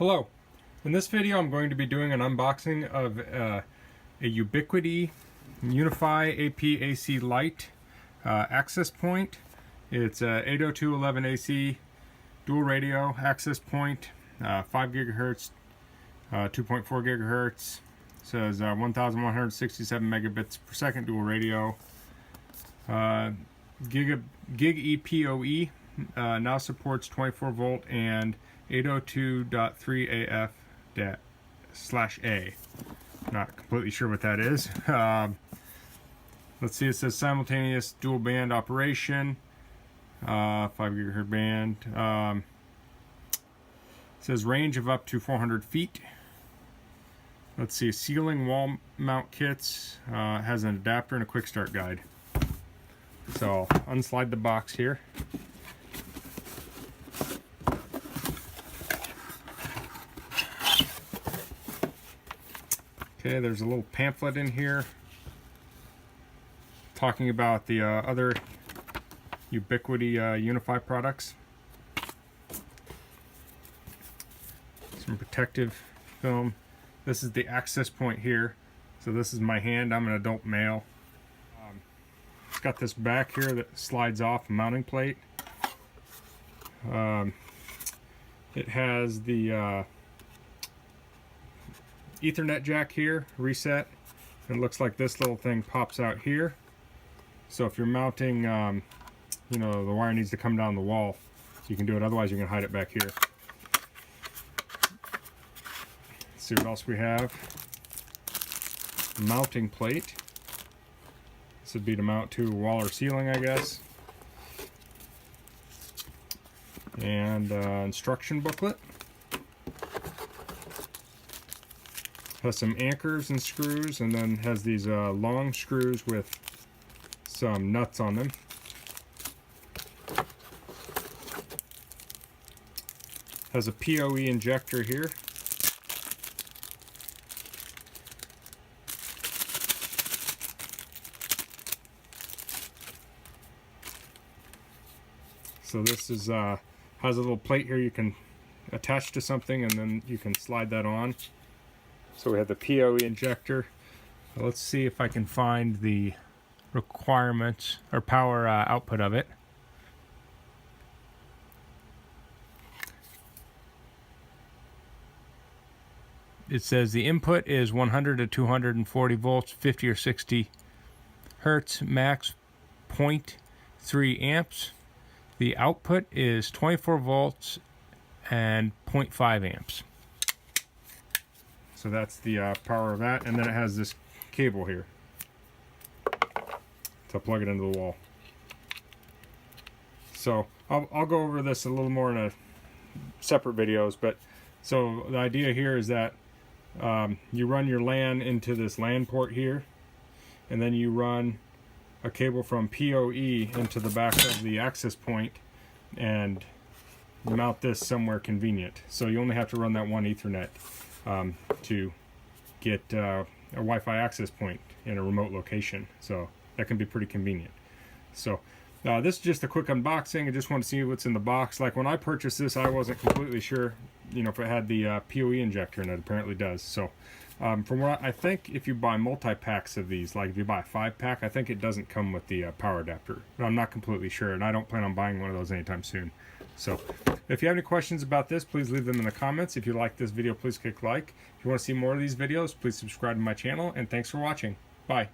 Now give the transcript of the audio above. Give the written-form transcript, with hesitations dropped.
Hello. In this video I'm going to be doing an unboxing of a Ubiquiti Wi-Fi AP-AC-LITE access point. It's a 802.11ac dual radio access point, 5 gigahertz, 2.4 gigahertz. Says 1167 megabits per second dual radio. Gig EPOE now supports 24 volt and 802.3 AF/A. Not completely sure what that is. Let's see, it says simultaneous dual band operation, 5 gigahertz band. It says range of up to 400 feet. Let's see, ceiling wall mount kits, has an adapter and a quick start guide. So I'll unslide the box here. Okay, there's a little pamphlet in here talking about the other Ubiquiti Wi-Fi products. Some protective film. This is the access point here. So this is my hand. I'm an adult male. It's got this back here that slides off a mounting plate. It has the Ethernet jack here, reset. It looks like this little thing pops out here. So if you're mounting, you know, the wire needs to come down the wall, you can do it. Otherwise, you can hide it back here. Let's see what else we have. Mounting plate. This would be to mount to a wall or ceiling, I guess. And instruction booklet. Has some anchors and screws, and then has these long screws with some nuts on them. Has a PoE injector here. So this is has a little plate here you can attach to something, and then you can slide that on. So we have the PoE injector. Let's see if I can find the requirements or power output of it. It says the input is 100 to 240 volts, 50 or 60 hertz, max 0.3 amps. The output is 24 volts and 0.5 amps. So that's the power of that, and then it has this cable here to plug it into the wall. So I'll go over this a little more in a separate videos, but so the idea here is that you run your LAN into this LAN port here, and then you run a cable from PoE into the back of the access point and mount this somewhere convenient. So you only have to run that one Ethernet to get a Wi-Fi access point in a remote location. So that can be pretty convenient. So this is just a quick unboxing. I just want to see what's in the box. Like when I purchased this, I wasn't completely sure, you know, if it had the PoE injector, and it apparently does. So from what I think, if you buy multi-packs of these, like if you buy a 5-pack, I think it doesn't come with the power adapter. But I'm not completely sure, and I don't plan on buying one of those anytime soon. So if you have any questions about this, please leave them in the comments. If you like this video, please click like. If you want to see more of these videos, please subscribe to my channel, and thanks for watching. Bye.